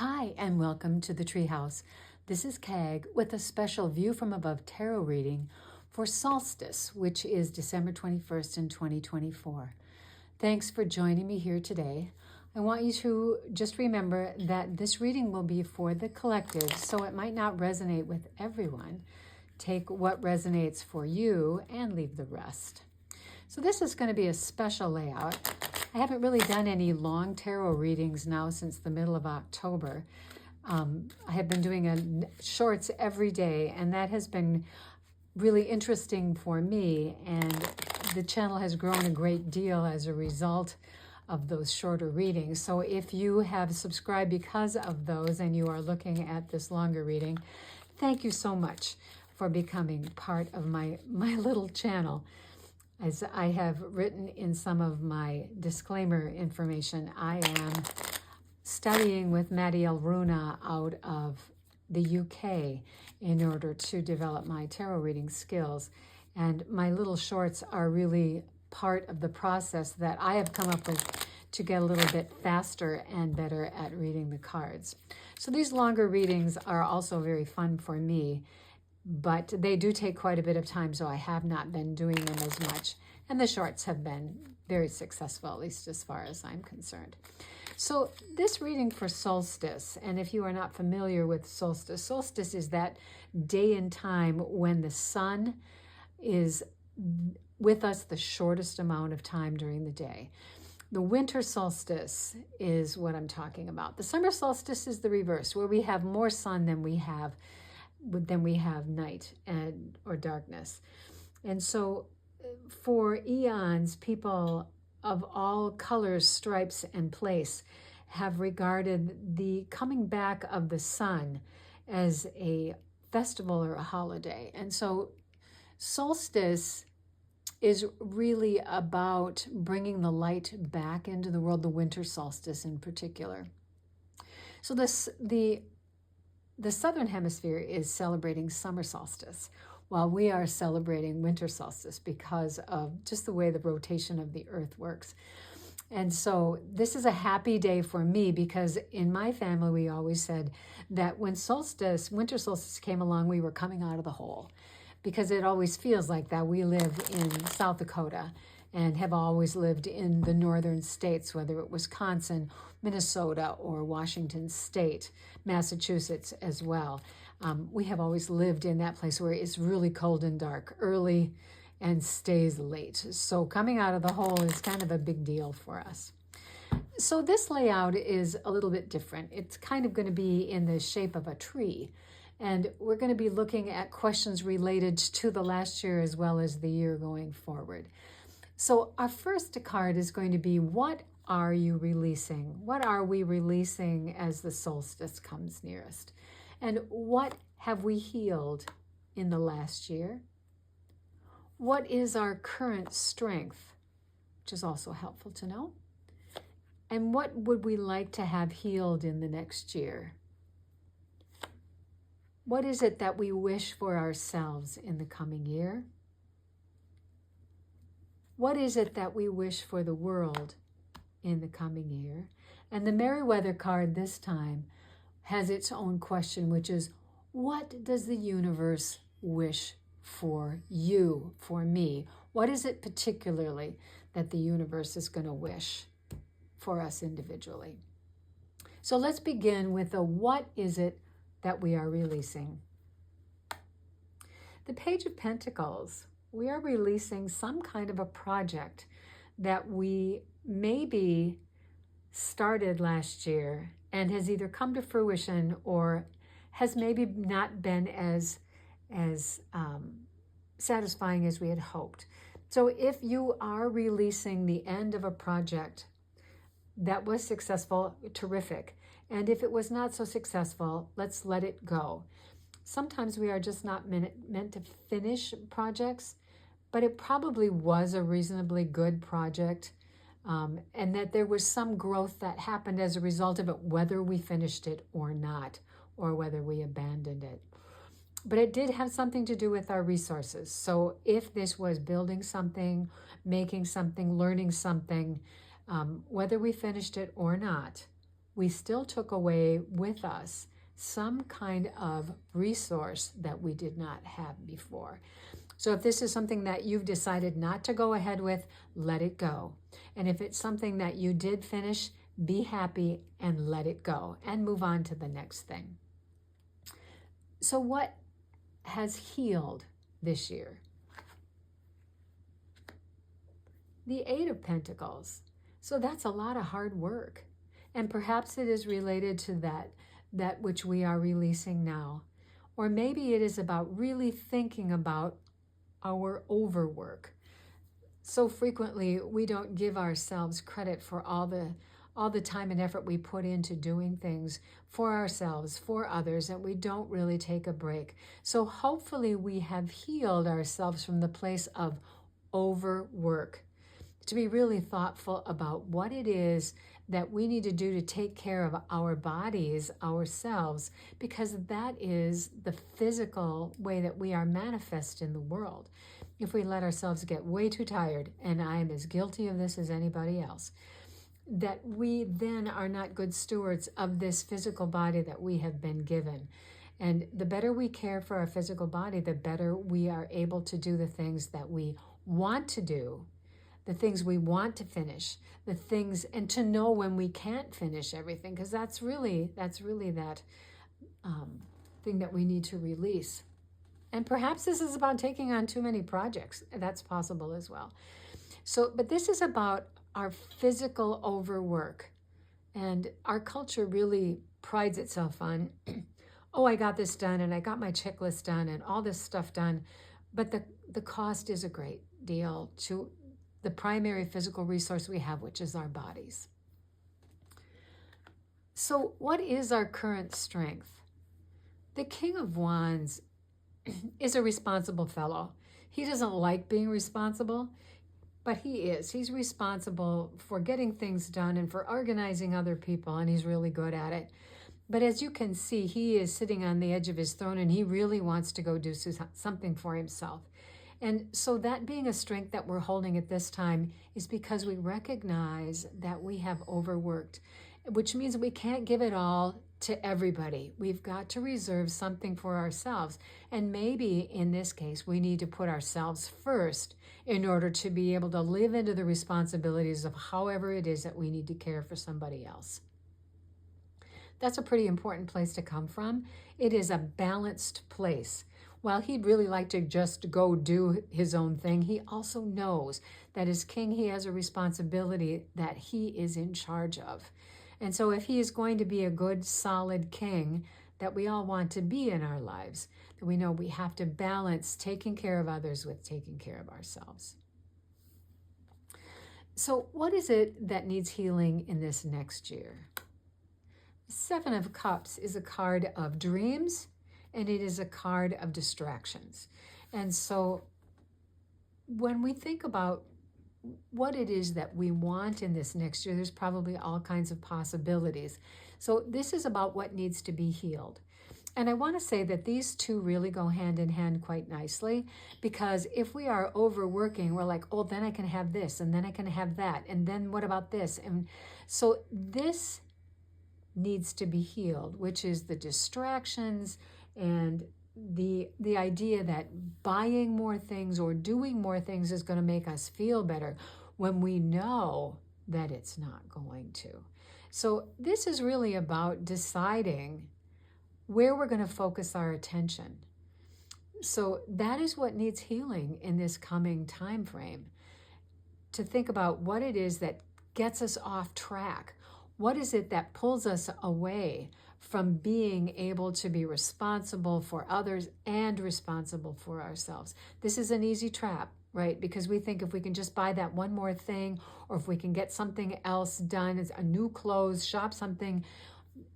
Hi, and welcome to the Treehouse. This is Kag with a special View from Above tarot reading for Solstice, which is December 21st in 2024. Thanks for joining me here today. I want you to just remember that this reading will be for the collective, so it might not resonate with everyone. Take what resonates for you and leave the rest. So this is going to be a special layout. I haven't really done any long tarot readings now since the middle of October. I have been doing shorts every day, and that has been really interesting for me, and the channel has grown a great deal as a result of those shorter readings. So if you have subscribed because of those and you are looking at this longer reading, thank you so much for becoming part of my little channel. As I have written in some of my disclaimer information, I am studying with Madiel Runa out of the UK in order to develop my tarot reading skills. And my little shorts are really part of the process that I have come up with to get a little bit faster and better at reading the cards. So these longer readings are also very fun for me, but they do take quite a bit of time, so I have not been doing them as much. And the shorts have been very successful, at least as far as I'm concerned. So this reading for Solstice, and if you are not familiar with Solstice, Solstice is that day and time when the sun is with us the shortest amount of time during the day. The winter solstice is what I'm talking about. The summer solstice is the reverse, where we have more sun than we have night or darkness. And so for eons, people of all colors, stripes, and place have regarded the coming back of the sun as a festival or a holiday. And so solstice is really about bringing the light back into the world, the winter solstice in particular. So the southern hemisphere is celebrating summer solstice, while we are celebrating winter solstice because of just the way the rotation of the earth works. And so this is a happy day for me because in my family, we always said that when winter solstice came along, we were coming out of the hole, because it always feels like that. We live in South Dakota and have always lived in the northern states, whether it was Wisconsin, Minnesota, or Washington State, Massachusetts as well. We have always lived in that place where it's really cold and dark early and stays late. So coming out of the hole is kind of a big deal for us. So this layout is a little bit different. It's kind of going to be in the shape of a tree. And we're going to be looking at questions related to the last year as well as the year going forward. So our first card is going to be, what are you releasing? What are we releasing as the solstice comes nearest? And what have we healed in the last year? What is our current strength, which is also helpful to know? And what would we like to have healed in the next year? What is it that we wish for ourselves in the coming year? What is it that we wish for the world in the coming year? And the Merriweather card this time has its own question, which is, what does the universe wish for you, for me? What is it particularly that the universe is going to wish for us individually? So let's begin with what is it that we are releasing? The Page of Pentacles. We are releasing some kind of a project that we maybe started last year and has either come to fruition or has maybe not been as satisfying as we had hoped. So if you are releasing the end of a project that was successful, terrific. And if it was not so successful, let's let it go. Sometimes we are just not meant to finish projects, but it probably was a reasonably good project. And that there was some growth that happened as a result of it, whether we finished it or not, or whether we abandoned it. But it did have something to do with our resources. So if this was building something, making something, learning something, whether we finished it or not, we still took away with us some kind of resource that we did not have before. So if this is something that you've decided not to go ahead with, let it go. And if it's something that you did finish, be happy and let it go and move on to the next thing. So what has healed this year? The Eight of Pentacles. So that's a lot of hard work. And perhaps it is related to that which we are releasing now. Or maybe it is about really thinking about our overwork. So frequently we don't give ourselves credit for all the time and effort we put into doing things for ourselves, for others, and we don't really take a break. So hopefully we have healed ourselves from the place of overwork, to be really thoughtful about what it is that we need to do to take care of our bodies, ourselves, because that is the physical way that we are manifest in the world. If we let ourselves get way too tired, and I am as guilty of this as anybody else, that we then are not good stewards of this physical body that we have been given. And the better we care for our physical body, the better we are able to do the things that we want to do, the things we want to finish, the things, and to know when we can't finish everything, because that's really that thing that we need to release. And perhaps this is about taking on too many projects. That's possible as well. So, but this is about our physical overwork. And our culture really prides itself on, oh, I got this done, and I got my checklist done, and all this stuff done. But the cost is a great deal to the primary physical resource we have, which is our bodies. So what is our current strength? The King of Wands is a responsible fellow. He doesn't like being responsible, but he is. He's responsible for getting things done and for organizing other people, and he's really good at it. But as you can see, he is sitting on the edge of his throne, and he really wants to go do something for himself. And so that being a strength that we're holding at this time is because we recognize that we have overworked, which means we can't give it all to everybody. We've got to reserve something for ourselves. And maybe in this case, we need to put ourselves first in order to be able to live into the responsibilities of however it is that we need to care for somebody else. That's a pretty important place to come from. It is a balanced place. While he'd really like to just go do his own thing, he also knows that as king, he has a responsibility that he is in charge of. And so if he is going to be a good, solid king that we all want to be in our lives, then we know we have to balance taking care of others with taking care of ourselves. So what is it that needs healing in this next year? Seven of Cups is a card of dreams, and it is a card of distractions. And so when we think about what it is that we want in this next year, there's probably all kinds of possibilities. So this is about what needs to be healed. And I want to say that these two really go hand in hand quite nicely, because if we are overworking, we're like, oh, then I can have this, and then I can have that, and then what about this? And so this needs to be healed, which is the distractions and the idea that buying more things or doing more things is going to make us feel better when we know that it's not going to. So this is really about deciding where we're going to focus our attention. So that is what needs healing in this coming time frame, to think about what it is that gets us off track. What is it that pulls us away from being able to be responsible for others and responsible for ourselves? This is an easy trap, right? Because we think if we can just buy that one more thing, or if we can get something else done, it's a new clothes, shop something,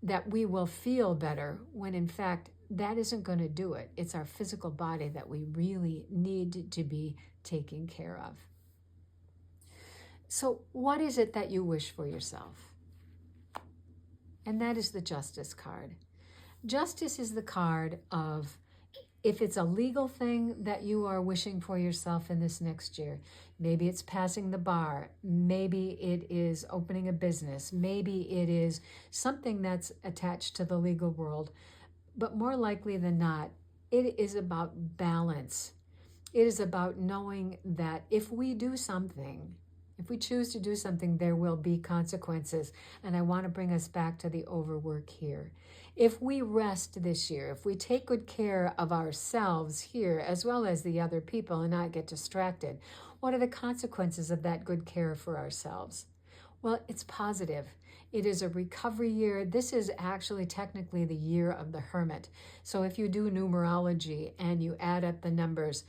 that we will feel better, when in fact that isn't going to do it. It's our physical body that we really need to be taking care of. So what is it that you wish for yourself? And that is the Justice card. Justice is the card of If it's a legal thing that you are wishing for yourself in this next year, maybe it's passing the bar, maybe it is opening a business, maybe it is something that's attached to the legal world, but more likely than not, it is about balance. It is about knowing that if we do something, if we choose to do something, there will be consequences. And I want to bring us back to the overwork here. If we rest this year, if we take good care of ourselves here, as well as the other people, and not get distracted, what are the consequences of that good care for ourselves? Well, it's positive. It is a recovery year. This is actually technically the year of the hermit. So if you do numerology and you add up the numbers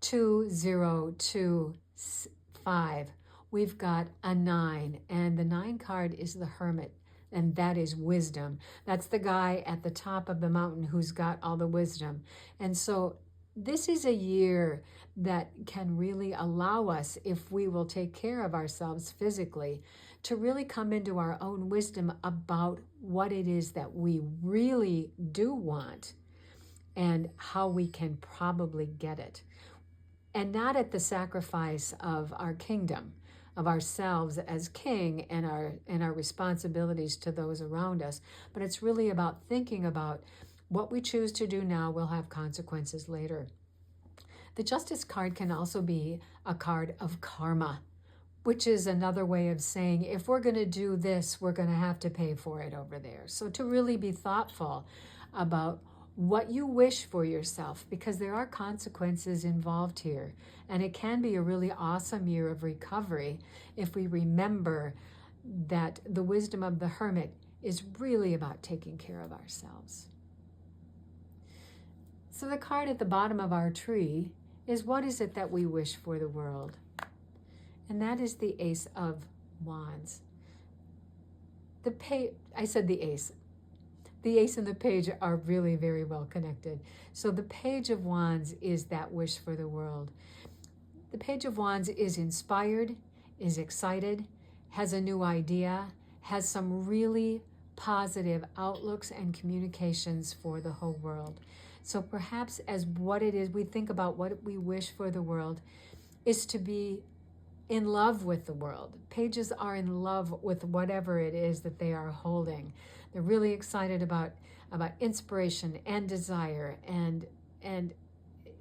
2025, we've got a 9, and the 9 card is the hermit, and that is wisdom. That's the guy at the top of the mountain who's got all the wisdom. And so this is a year that can really allow us, if we will take care of ourselves physically, to really come into our own wisdom about what it is that we really do want and how we can probably get it. And not at the sacrifice of our kingdom, of ourselves as king and our responsibilities to those around us, but it's really about thinking about what we choose to do now will have consequences later. The Justice card can also be a card of karma, which is another way of saying if we're going to do this, we're going to have to pay for it over there. So to really be thoughtful about what you wish for yourself, because there are consequences involved here. And it can be a really awesome year of recovery if we remember that the wisdom of the hermit is really about taking care of ourselves. So the card at the bottom of our tree is, what is it that we wish for the world? And that is the Ace of Wands. I said the Ace. The Ace and the Page are really very well connected. So the Page of Wands is that wish for the world. The Page of Wands is inspired, is excited, has a new idea, has some really positive outlooks and communications for the whole world. So perhaps as what it is, we think about what we wish for the world is to be in love with the world. Pages are in love with whatever it is that they are holding. They're really excited about inspiration and desire, and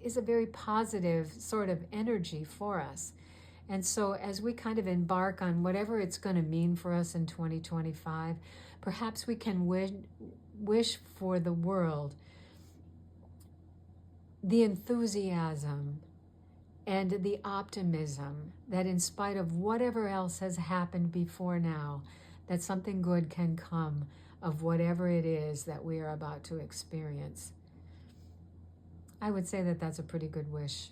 is a very positive sort of energy for us. And so as we kind of embark on whatever it's going to mean for us in 2025, perhaps we can wish for the world the enthusiasm and the optimism that in spite of whatever else has happened before now, that something good can come of whatever it is that we are about to experience. I would say that that's a pretty good wish.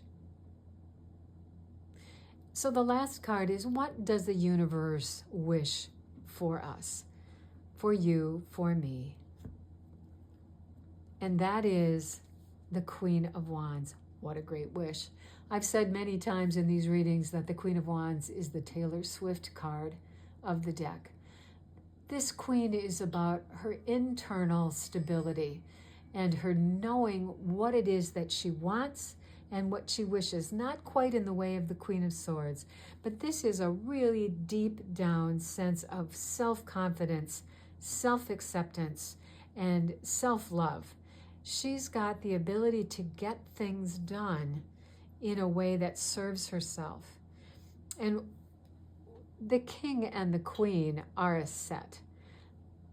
So the last card is, what does the universe wish for us? For you, for me. And that is the Queen of Wands. What a great wish. I've said many times in these readings that the Queen of Wands is the Taylor Swift card of the deck. This queen is about her internal stability and her knowing what it is that she wants and what she wishes, not quite in the way of the Queen of Swords, but this is a really deep down sense of self-confidence, self-acceptance, and self-love. She's got the ability to get things done in a way that serves herself. And the king and the queen are a set.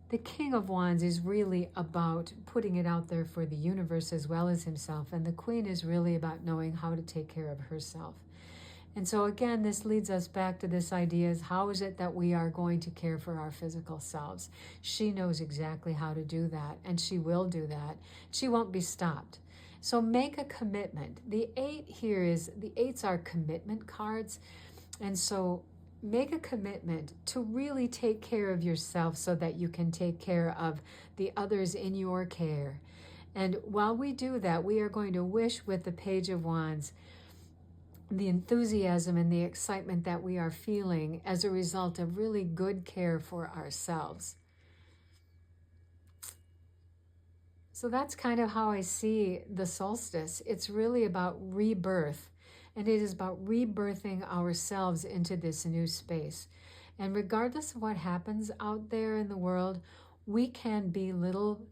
The King of Wands is really about putting it out there for the universe as well as himself, and the queen is really about knowing how to take care of herself. And so again, this leads us back to this idea is, how is it that we are going to care for our physical selves? She knows exactly how to do that, and she will do that. She won't be stopped. So make a commitment. The 8 here is, the 8s are commitment cards, and so make a commitment to really take care of yourself so that you can take care of the others in your care. And while we do that, we are going to wish with the Page of Wands the enthusiasm and the excitement that we are feeling as a result of really good care for ourselves. So that's kind of how I see the solstice. It's really about rebirth, and it is about rebirthing ourselves into this new space. And regardless of what happens out there in the world, we can be little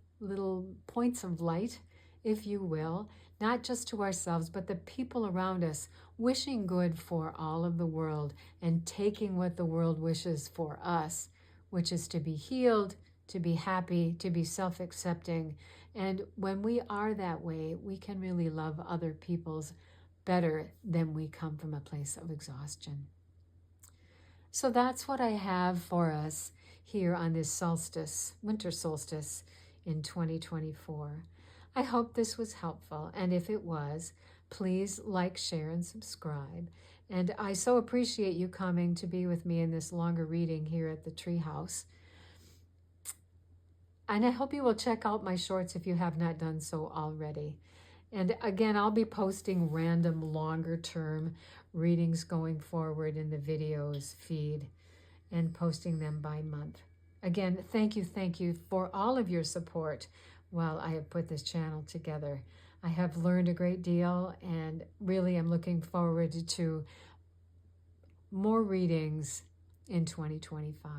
points of light, if you will, not just to ourselves, but the people around us, wishing good for all of the world and taking what the world wishes for us, which is to be healed, to be happy, to be self-accepting. And when we are that way, we can really love other people's better than we come from a place of exhaustion. So that's what I have for us here on this solstice, winter solstice in 2024. I hope this was helpful, and if it was, please like, share, and subscribe. And I so appreciate you coming to be with me in this longer reading here at the Treehouse. And I hope you will check out my shorts if you have not done so already. And again, I'll be posting random longer term readings going forward in the videos feed and posting them by month. Again, thank you for all of your support while I have put this channel together. I have learned a great deal and really am looking forward to more readings in 2025.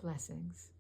Blessings.